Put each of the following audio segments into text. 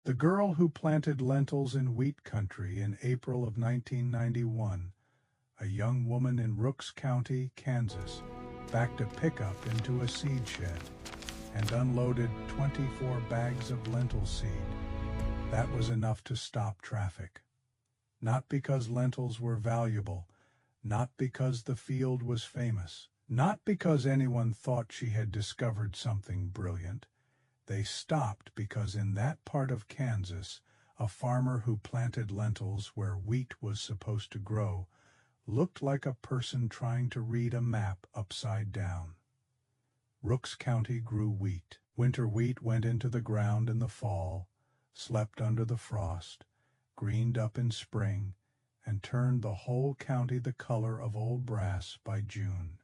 The girl who planted lentils in wheat country in April of 1991, a young woman in Rooks County, Kansas, backed a pickup into a seed shed and unloaded 24 bags of lentil seed. That was enough to stop traffic. Not because lentils were valuable, not because the field was famous, not because anyone thought she had discovered something brilliant. They stopped because in that part of Kansas, a farmer who planted lentils where wheat was supposed to grow looked like a person trying to read a map upside down. Rooks County grew wheat. Winter wheat went into the ground in the fall, slept under the frost, greened up in spring, and turned the whole county the color of old brass by June.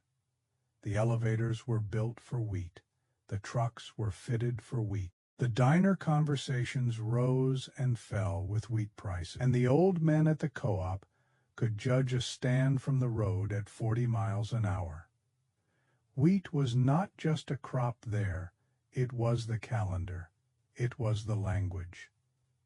The elevators were built for wheat. The trucks were fitted for wheat. The diner conversations rose and fell with wheat prices, and the old men at the co-op could judge a stand from the road at 40 miles an hour. Wheat was not just a crop there, it was the calendar. It was the language.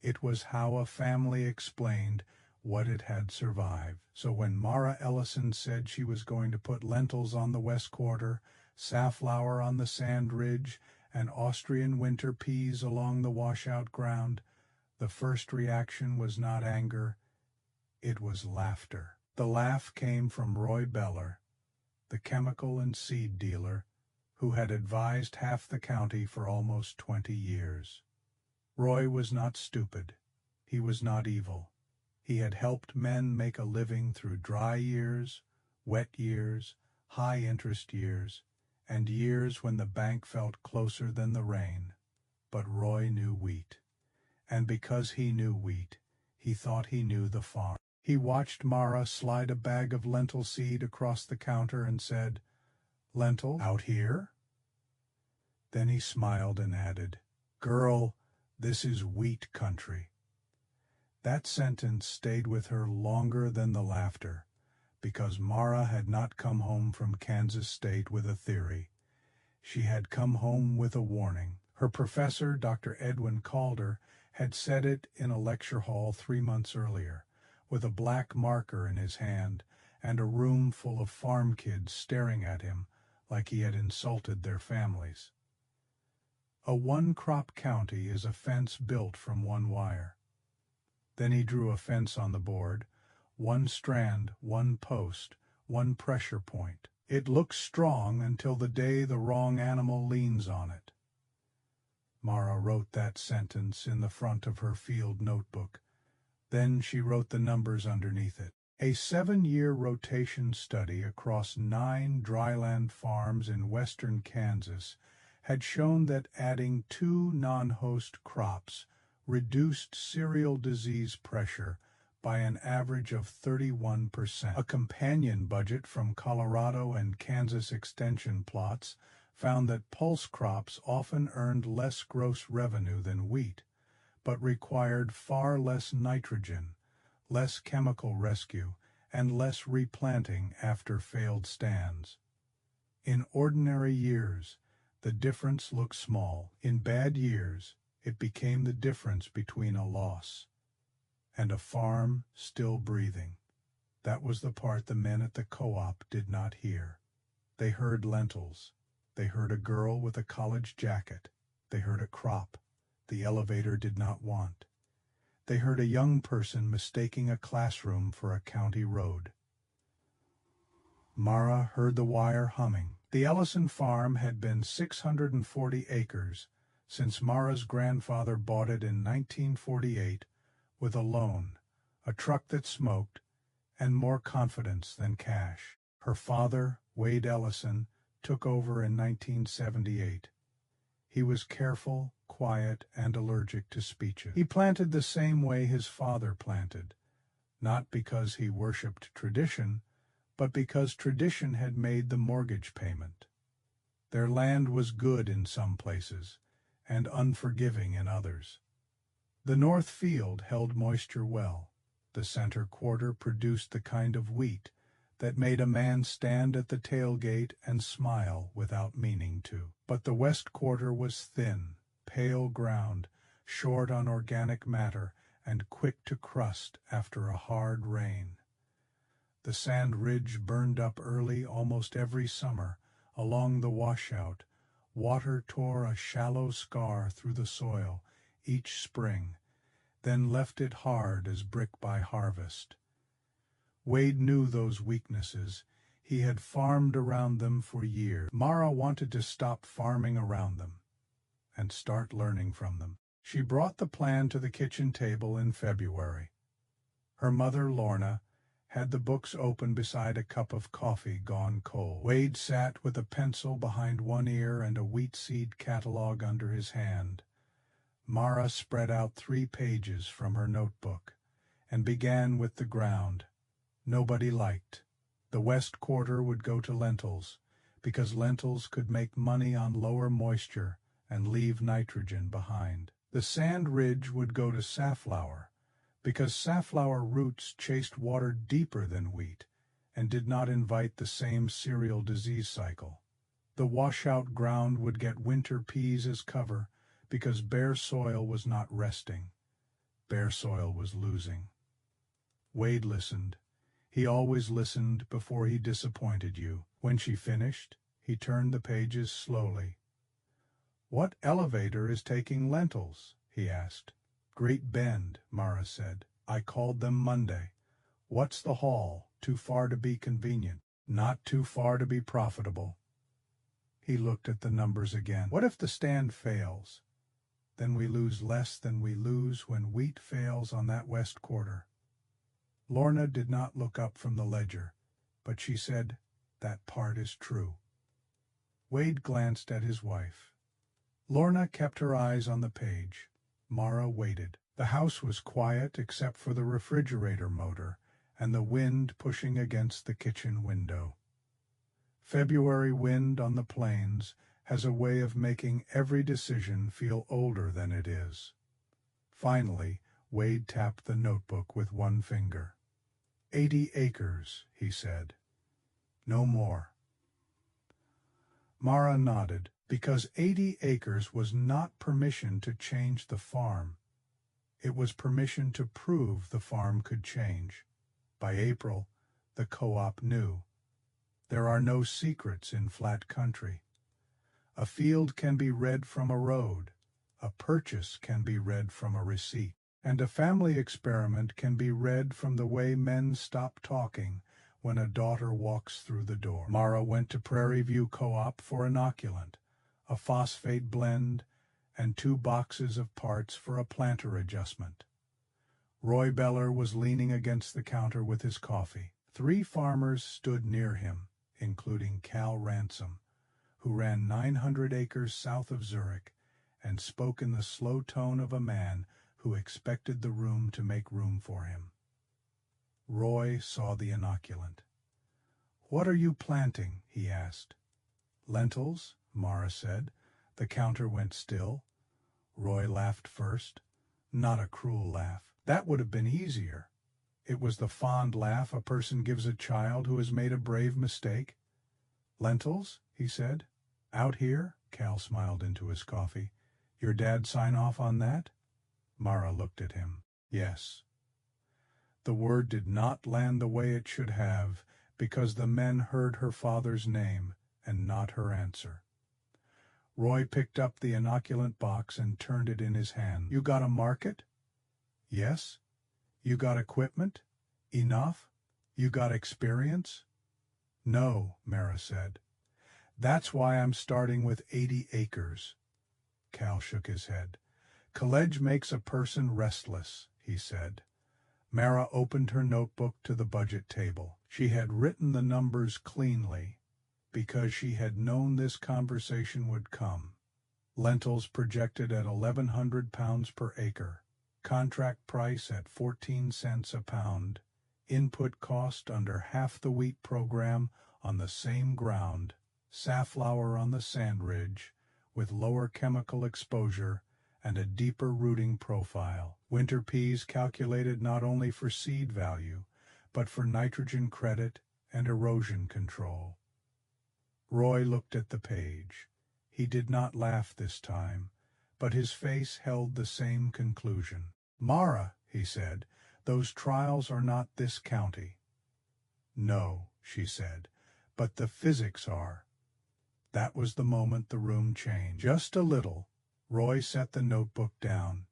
It was how a family explained what it had survived. So when Mara Ellison said she was going to put lentils on the West Quarter, safflower on the Sand Ridge, and Austrian winter peas along the washout ground, the first reaction was not anger, it was laughter. The laugh came from Roy Beller, the chemical and seed dealer, who had advised half the county for almost 20 years. Roy was not stupid. He was not evil. He had helped men make a living through dry years, wet years, high-interest years, and years when the bank felt closer than the rain. But Roy knew wheat. And because he knew wheat, he thought he knew the farm. He watched Mara slide a bag of lentil seed across the counter and said, "Lentil out here?" Then he smiled and added, "Girl, this is wheat country." That sentence stayed with her longer than the laughter, because Mara had not come home from Kansas State with a theory. She had come home with a warning. Her professor, Dr. Edwin Calder, had said it in a lecture hall 3 months earlier, with a black marker in his hand and a room full of farm kids staring at him like he had insulted their families. A one-crop county is a fence built from one wire. Then he drew a fence on the board, one strand, one post, one pressure point. It looks strong until the day the wrong animal leans on it. Mara wrote that sentence in the front of her field notebook. Then she wrote the numbers underneath it. A 7-year rotation study across 9 dryland farms in western Kansas had shown that adding 2 non-host crops reduced cereal disease pressure by an average of 31%. A companion budget from Colorado and Kansas extension plots found that pulse crops often earned less gross revenue than wheat, but required far less nitrogen, less chemical rescue, and less replanting after failed stands. In ordinary years, the difference looked small. In bad years, it became the difference between a loss and a farm still breathing. That was the part the men at the co-op did not hear. They heard lentils. They heard a girl with a college jacket. They heard a crop the elevator did not want. They heard a young person mistaking a classroom for a county road. Mara heard the wire humming. The Ellison farm had been 640 acres since Mara's grandfather bought it in 1948 with a loan, a truck that smoked, and more confidence than cash. Her father, Wade Ellison, took over in 1978. He was careful, quiet, and allergic to speeches. He planted the same way his father planted, not because he worshipped tradition, but because tradition had made the mortgage payment. Their land was good in some places, and unforgiving in others. The north field held moisture well. The center quarter produced the kind of wheat that made a man stand at the tailgate and smile without meaning to. But the west quarter was thin, pale ground, short on organic matter and quick to crust after a hard rain. The sand ridge burned up early almost every summer. Along the washout, water tore a shallow scar through the soil each spring, then left it hard as brick by harvest. Wade knew those weaknesses. He had farmed around them for years. Mara wanted to stop farming around them and start learning from them. She brought the plan to the kitchen table in February. Her mother, Lorna, had the books open beside a cup of coffee gone cold. Wade sat with a pencil behind one ear and a wheat seed catalog under his hand. Mara spread out 3 pages from her notebook and began with the ground. Nobody liked. The west quarter would go to lentils, because lentils could make money on lower moisture and leave nitrogen behind. The sand ridge would go to safflower, because safflower roots chased water deeper than wheat and did not invite the same cereal disease cycle. The washout ground would get winter peas as cover, because bare soil was not resting. Bare soil was losing. Wade listened. He always listened before he disappointed you. When she finished, he turned the pages slowly. "What elevator is taking lentils?" he asked. "Great Bend," Mara said. "I called them Monday. What's the haul? Too far to be convenient. Not too far to be profitable." He looked at the numbers again. "What if the stand fails? Then we lose less than we lose when wheat fails on that west quarter." Lorna did not look up from the ledger, but she said, "That part is true." Wade glanced at his wife. Lorna kept her eyes on the page. Mara waited. The house was quiet except for the refrigerator motor and the wind pushing against the kitchen window. February wind on the plains has a way of making every decision feel older than it is. Finally, Wade tapped the notebook with one finger. 80 acres, he said. No more. Mara nodded, because 80 acres was not permission to change the farm. It was permission to prove the farm could change. By April, the co-op knew. There are no secrets in flat country. A field can be read from a road, a purchase can be read from a receipt, and a family experiment can be read from the way men stop talking when a daughter walks through the door. Mara went to Prairie View Co-op for inoculant, a phosphate blend, and 2 boxes of parts for a planter adjustment. Roy Beller was leaning against the counter with his coffee. 3 farmers stood near him, including Cal Ransom, who ran 900 acres south of Zurich and spoke in the slow tone of a man who expected the room to make room for him. Roy saw the inoculant. "What are you planting?" he asked. "Lentils," Mara said. The counter went still. Roy laughed first. Not a cruel laugh. That would have been easier. It was the fond laugh a person gives a child who has made a brave mistake. "Lentils?" he said. "Out here?" Cal smiled into his coffee. "Your dad sign off on that?" Mara looked at him. "Yes." The word did not land the way it should have, because the men heard her father's name and not her answer. Roy picked up the inoculant box and turned it in his hand. "You got a market?" "Yes." "You got equipment? Enough? You got experience?" "No," Mara said. "That's why I'm starting with 80 acres. Cal shook his head. "College makes a person restless," he said. Mara opened her notebook to the budget table. She had written the numbers cleanly, because she had known this conversation would come. Lentils projected at 1,100 pounds per acre. Contract price at 14 cents a pound. Input cost under half the wheat program on the same ground. Safflower on the sand ridge, with lower chemical exposure and a deeper rooting profile. Winter peas calculated not only for seed value, but for nitrogen credit and erosion control. Roy looked at the page. He did not laugh this time, but his face held the same conclusion. "Mara," he said, "those trials are not this county." "No," she said, "but the physics are." That was the moment the room changed. Just a little. Roy set the notebook down.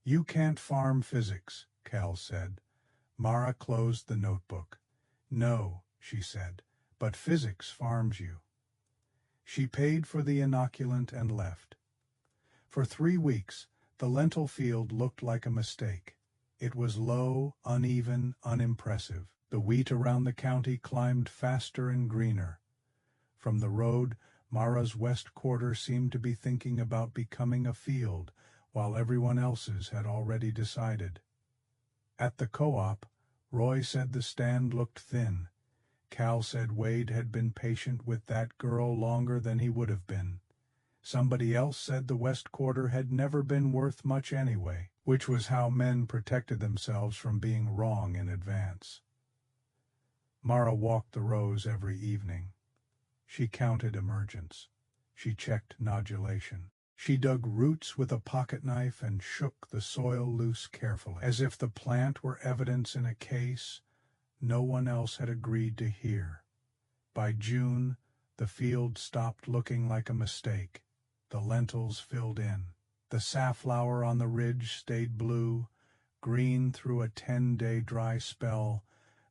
"You can't farm physics," Cal said. Mara closed the notebook. "No," she said, "but physics farms you." She paid for the inoculant and left. For 3 weeks, the lentil field looked like a mistake. It was low, uneven, unimpressive. The wheat around the county climbed faster and greener. From the road, Mara's west quarter seemed to be thinking about becoming a field, while everyone else's had already decided. At the co-op, Roy said the stand looked thin. Cal said Wade had been patient with that girl longer than he would have been. Somebody else said the west quarter had never been worth much anyway, which was how men protected themselves from being wrong in advance. Mara walked the rows every evening. She counted emergence. She checked nodulation. She dug roots with a pocket knife and shook the soil loose carefully, as if the plant were evidence in a case no one else had agreed to hear. By June, the field stopped looking like a mistake. The lentils filled in. The safflower on the ridge stayed blue, green through a 10-day dry spell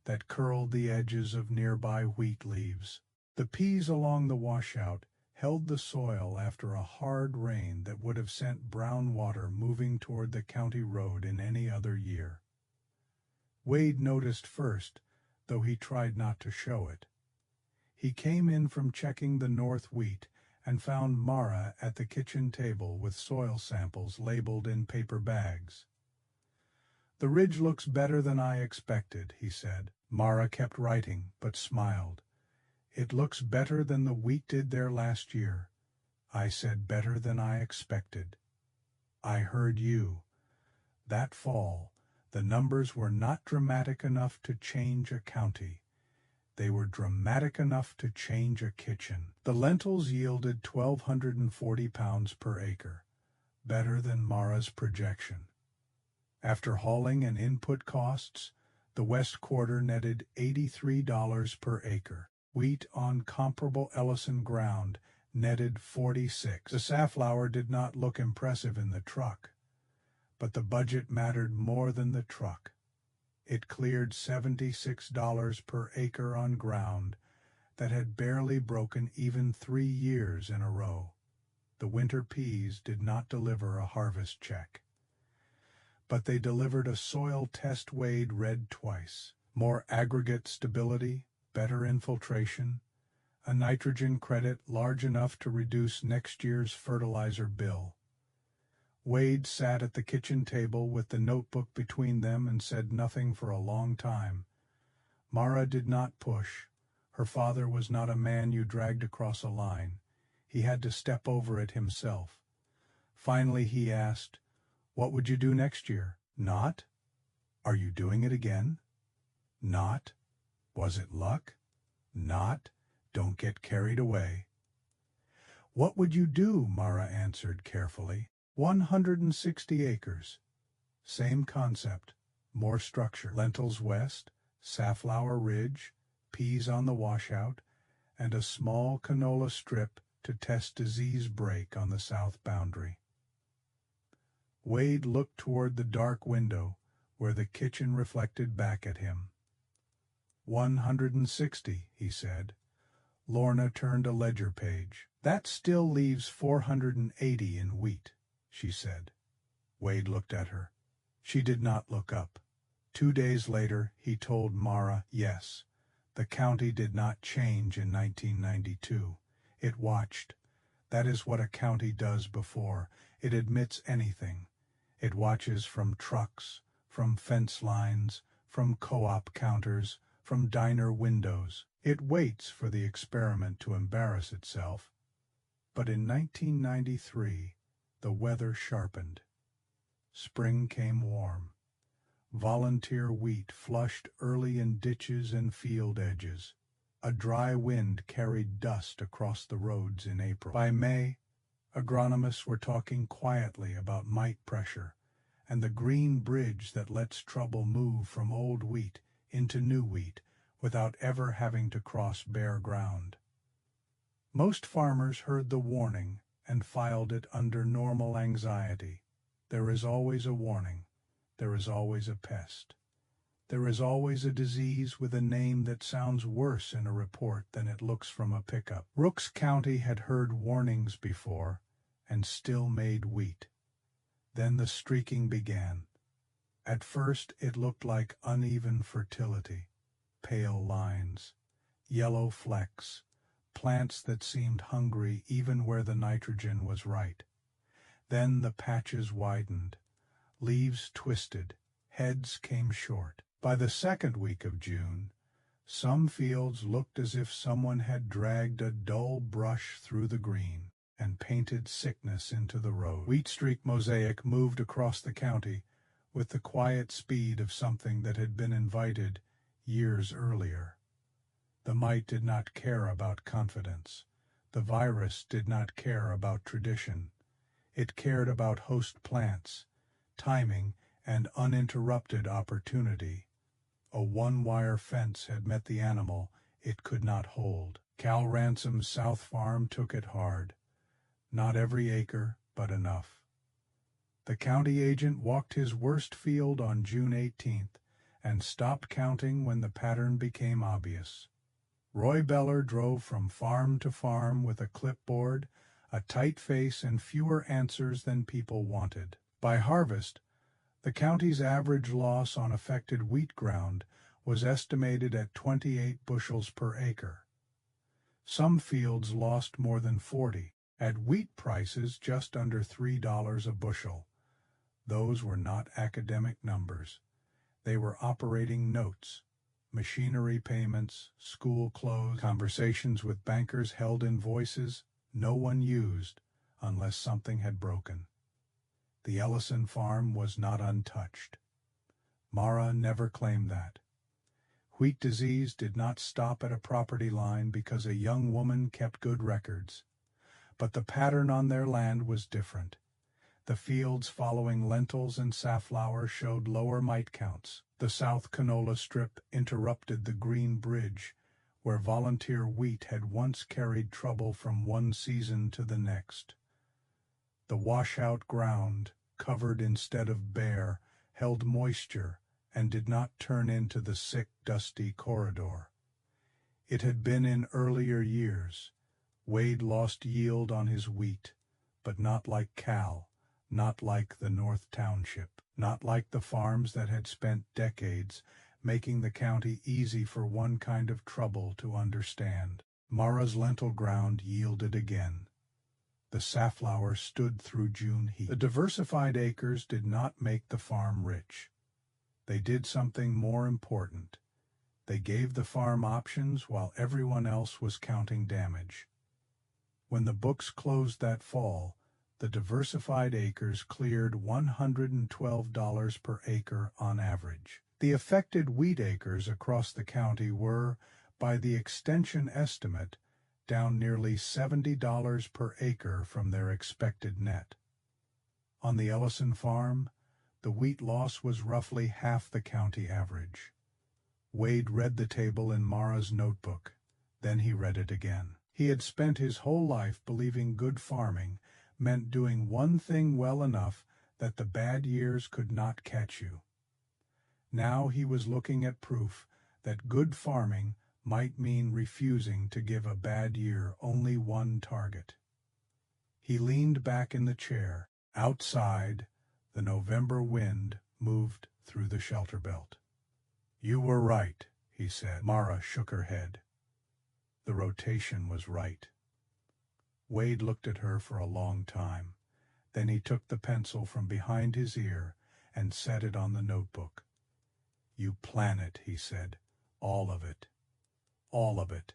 that curled the edges of nearby wheat leaves. The peas along the washout held the soil after a hard rain that would have sent brown water moving toward the county road in any other year. Wade noticed first, though he tried not to show it. He came in from checking the north wheat and found Mara at the kitchen table with soil samples labeled in paper bags. "The ridge looks better than I expected," he said. Mara kept writing, but smiled. "It looks better than the wheat did there last year." I said, "Better than I expected." I heard you. That fall, the numbers were not dramatic enough to change a county. They were dramatic enough to change a kitchen. The lentils yielded 1,240 pounds per acre, better than Mara's projection. After hauling and input costs, the west quarter netted $83 per acre. Wheat on comparable Ellison ground netted 46. The safflower did not look impressive in the truck, but the budget mattered more than the truck. It cleared $76 per acre on ground that had barely broken even 3 years in a row. The winter peas did not deliver a harvest check, but they delivered a soil test Wade read twice. More aggregate stability, better infiltration, a nitrogen credit large enough to reduce next year's fertilizer bill. Wade sat at the kitchen table with the notebook between them and said nothing for a long time. Mara did not push. Her father was not a man you dragged across a line. He had to step over it himself. Finally he asked, "What would you do next year?" "Not." "Are you doing it again?" "Not." "Was it luck?" "Not." "Don't get carried away." "What would you do?" Mara answered carefully. 160 acres. Same concept, more structure. Lentils west, safflower ridge, peas on the washout, and a small canola strip to test disease break on the south boundary. Wade looked toward the dark window where the kitchen reflected back at him. 160, he said. Lorna turned a ledger page. "That still leaves 480 in wheat," she said. Wade looked at her. She did not look up. 2 days later, he told Mara, yes, the county did not change in 1992. It watched. That is what a county does before. It admits anything. It watches from trucks, from fence lines, from co-op counters, from diner windows. It waits for the experiment to embarrass itself. But in 1993, the weather sharpened. Spring came warm. Volunteer wheat flushed early in ditches and field edges. A dry wind carried dust across the roads in April. By May, Agronomists were talking quietly about mite pressure and the green bridge that lets trouble move from old wheat into new wheat without ever having to cross bare ground. Most farmers heard the warning and filed it under normal anxiety. There is always a warning. There is always a pest. There is always a disease with a name that sounds worse in a report than it looks from a pickup. Rooks County had heard warnings before and still made wheat. Then the streaking began. At first it looked like uneven fertility, pale lines, yellow flecks, plants that seemed hungry even where the nitrogen was right. Then the patches widened, leaves twisted, heads came short. By the second week of June, some fields looked as if someone had dragged a dull brush through the green and painted sickness into the road. Wheat streak mosaic moved across the county with the quiet speed of something that had been invited years earlier. The mite did not care about confidence. The virus did not care about tradition. It cared about host plants, timing, and uninterrupted opportunity. A one-wire fence had met the animal it could not hold. Cal Ransom's South Farm took it hard. Not every acre, but enough. The county agent walked his worst field on June 18th and stopped counting when the pattern became obvious. Roy Beller drove from farm to farm with a clipboard, a tight face, and fewer answers than people wanted. By harvest, the county's average loss on affected wheat ground was estimated at 28 bushels per acre. Some fields lost more than 40, at wheat prices just under $3 a bushel. Those were not academic numbers. They were operating notes, machinery payments, school clothes, conversations with bankers held in voices no one used unless something had broken. The Ellison farm was not untouched. Mara never claimed that. Wheat disease did not stop at a property line because a young woman kept good records. But the pattern on their land was different. The fields following lentils and safflower showed lower mite counts. The South Canola Strip interrupted the green bridge, where volunteer wheat had once carried trouble from one season to the next. The washout ground, covered instead of bare, held moisture and did not turn into the sick, dusty corridor. It had been in earlier years. Wade lost yield on his wheat, but not like Cal, not like the North Township, not like the farms that had spent decades making the county easy for one kind of trouble to understand. Mara's lentil ground yielded again. The safflower stood through June heat. The diversified acres did not make the farm rich. They did something more important. They gave the farm options while everyone else was counting damage. When the books closed that fall, the diversified acres cleared $112 per acre on average. The affected wheat acres across the county were, by the extension estimate, down nearly $70 per acre from their expected net. On the Ellison farm, the wheat loss was roughly half the county average. Wade read the table in Mara's notebook. Then he read it again. He had spent his whole life believing good farming meant doing one thing well enough that the bad years could not catch you. Now he was looking at proof that good farming might mean refusing to give a bad year only one target. He leaned back in the chair. Outside, the November wind moved through the shelter belt. "You were right," he said. Mara shook her head. The rotation was right. Wade looked at her for a long time. Then he took the pencil from behind his ear and set it on the notebook. "You plan it," he said. "All of it. All of it."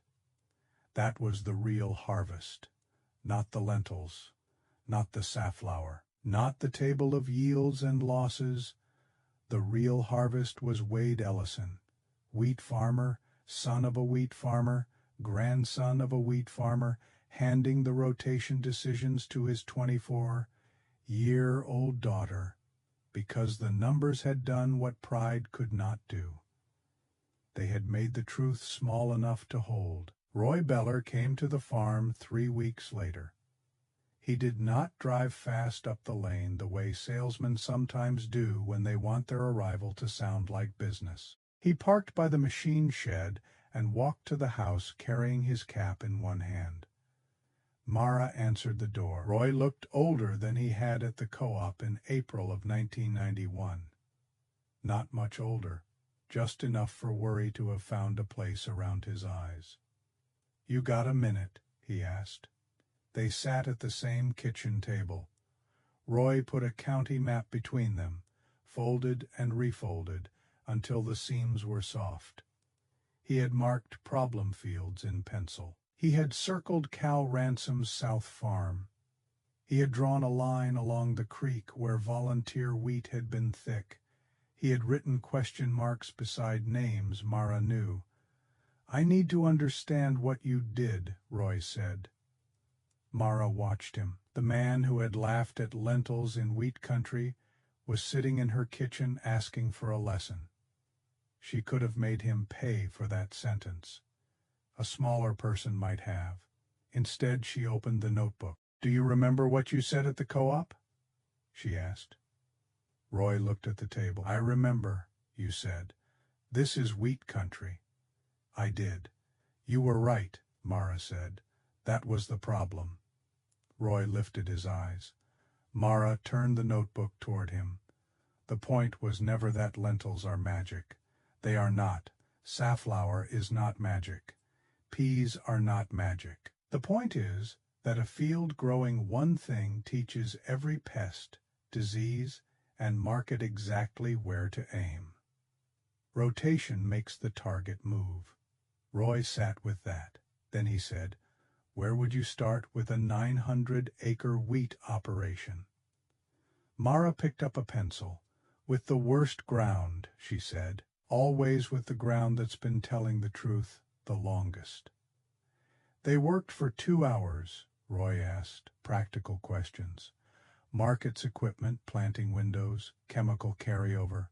That was the real harvest. Not the lentils. Not the safflower. Not the table of yields and losses. The real harvest was Wade Ellison, wheat farmer, son of a wheat farmer, grandson of a wheat farmer, handing the rotation decisions to his 24-year-old daughter, because the numbers had done what pride could not do. They had made the truth small enough to hold. Roy Beller came to the farm 3 weeks later. He did not drive fast up the lane the way salesmen sometimes do when they want their arrival to sound like business. He parked by the machine shed and walked to the house carrying his cap in one hand. Mara answered the door. Roy looked older than he had at the co-op in April of 1991. Not much older, just enough for worry to have found a place around his eyes. "You got a minute?" he asked. They sat at the same kitchen table. Roy put a county map between them, folded and refolded until the seams were soft. He had marked problem fields in pencil. He had circled Cal Ransom's South Farm. He had drawn a line along the creek where volunteer wheat had been thick. He had written question marks beside names Mara knew. "I need to understand what you did," Roy said. Mara watched him. The man who had laughed at lentils in wheat country was sitting in her kitchen asking for a lesson. She could have made him pay for that sentence. A smaller person might have. Instead, she opened the notebook. "Do you remember what you said at the co-op?" she asked. Roy looked at the table. "I remember, you said. This is wheat country." "I did. You were right," Mara said. "That was the problem." Roy lifted his eyes. Mara turned the notebook toward him. "The point was never that lentils are magic. They are not. Safflower is not magic. Peas are not magic. The point is that a field growing one thing teaches every pest, disease, and market exactly where to aim. Rotation makes the target move." Roy sat with that. Then he said, "Where would you start with a 900-acre wheat operation?" Mara picked up a pencil. "With the worst ground," she said. "Always with the ground that's been telling the truth the longest." They worked for 2 hours. Roy asked practical questions. Markets, equipment, planting windows, chemical carryover.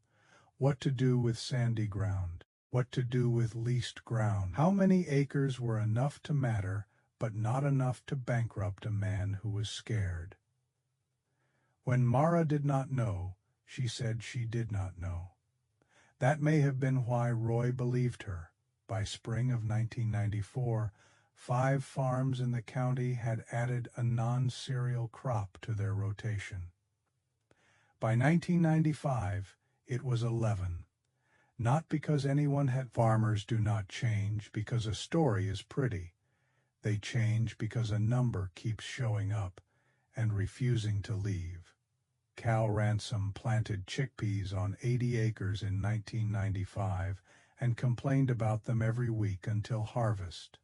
What to do with sandy ground. What to do with leased ground. How many acres were enough to matter, but not enough to bankrupt a man who was scared. When Mara did not know, she said she did not know. That may have been why Roy believed her. By spring of 1994, 5 farms in the county had added a non-cereal crop to their rotation. By 1995, it was 11. Not because anyone had. Farmers do not change because a story is pretty. They change because a number keeps showing up and refusing to leave. Cal Ransom planted chickpeas on 80 acres in 1995 and complained about them every week until harvest.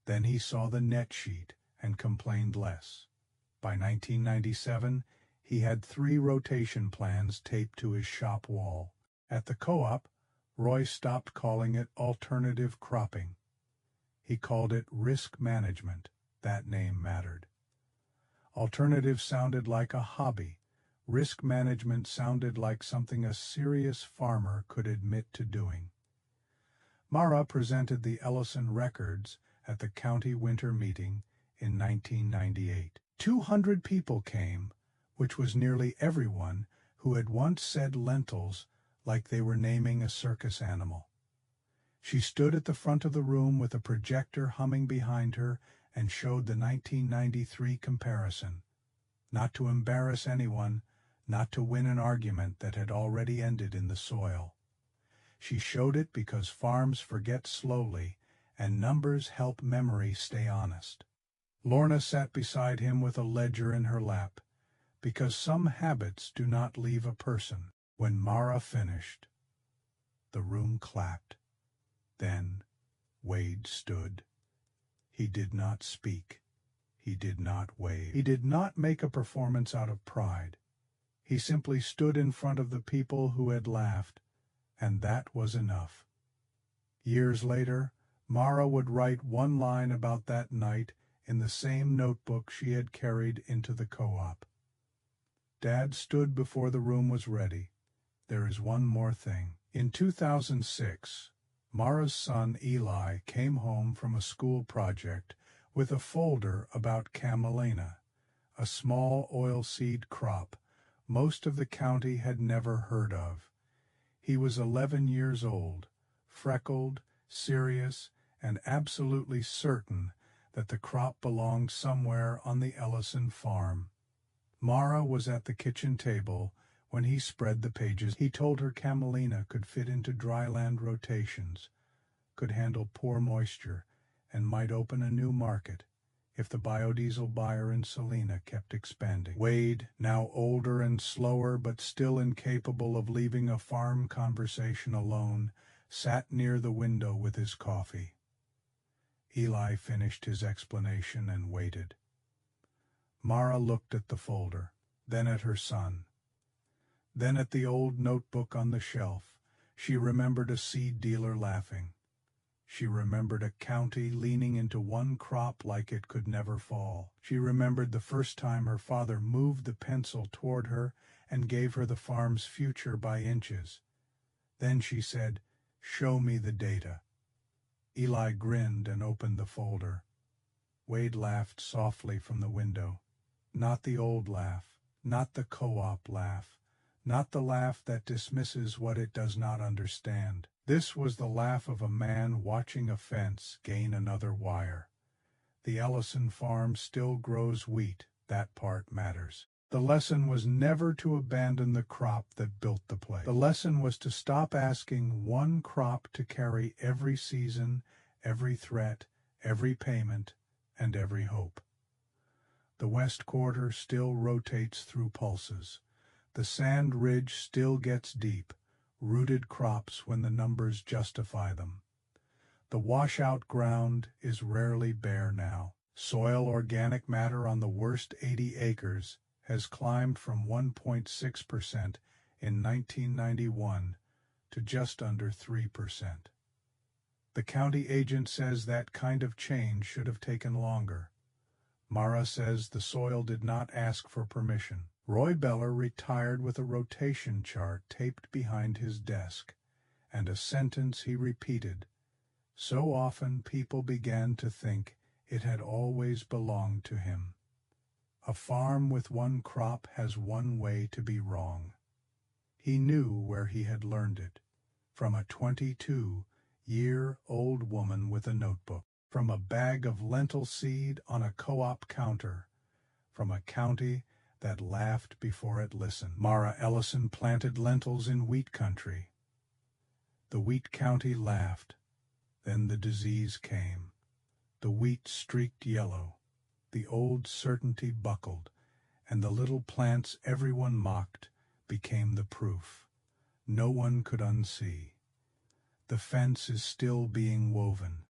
Then he saw the net sheet and complained less. By 1997, he had 3 rotation plans taped to his shop wall. At the co-op, Roy stopped calling it alternative cropping. He called it risk management. That name mattered. Alternative sounded like a hobby. Risk management sounded like something a serious farmer could admit to doing. Mara presented the Ellison records at the county winter meeting in 1998. 200 people came, which was nearly everyone who had once said lentils like they were naming a circus animal. She stood at the front of the room with a projector humming behind her and showed the 1993 comparison. Not to embarrass anyone, not to win an argument that had already ended in the soil. She showed it because farms forget slowly and numbers help memory stay honest. Lorna sat beside him with a ledger in her lap, because some habits do not leave a person. When Mara finished, the room clapped. Then Wade stood. He did not speak. He did not wave. He did not make a performance out of pride. He simply stood in front of the people who had laughed, and that was enough. Years later, Mara would write one line about that night in the same notebook she had carried into the co-op. Dad stood before the room was ready. There is one more thing. In 2006, Mara's son Eli came home from a school project with a folder about camelina, a small oilseed crop most of the county had never heard of. He was 11 years old, freckled, serious, and absolutely certain that the crop belonged somewhere on the Ellison farm. Mara was at the kitchen table when he spread the pages. He told her camelina could fit into dryland rotations, could handle poor moisture, and might open a new market if the biodiesel buyer in Salina kept expanding. Wade, now older and slower but still incapable of leaving a farm conversation alone, sat near the window with his coffee. Eli finished his explanation and waited. Mara looked at the folder, then at her son, then at the old notebook on the shelf. She remembered a seed dealer laughing. She remembered a county leaning into one crop like it could never fall. She remembered the first time her father moved the pencil toward her and gave her the farm's future by inches. Then she said, "Show me the data." Eli grinned and opened the folder. Wade laughed softly from the window. Not the old laugh, not the co-op laugh, not the laugh that dismisses what it does not understand. This was the laugh of a man watching a fence gain another wire. The Ellison farm still grows wheat, that part matters. The lesson was never to abandon the crop that built the place. The lesson was to stop asking one crop to carry every season, every threat, every payment, and every hope. The West Quarter still rotates through pulses. The sand ridge still gets deep, rooted crops when the numbers justify them. The washout ground is rarely bare now. Soil organic matter on the worst 80 acres has climbed from 1.6% in 1991 to just under 3%. The county agent says that kind of change should have taken longer. Mara says the soil did not ask for permission. Roy Beller retired with a rotation chart taped behind his desk, and a sentence he repeated. So often people began to think it had always belonged to him. A farm with one crop has one way to be wrong. He knew where he had learned it, from a 22-year-old woman with a notebook, from a bag of lentil seed on a co-op counter, from a county that laughed before it listened. Mara Ellison planted lentils in wheat country. The wheat county laughed. Then the disease came. The wheat streaked yellow. The old certainty buckled, and the little plants everyone mocked became the proof no one could unsee. The fence is still being woven.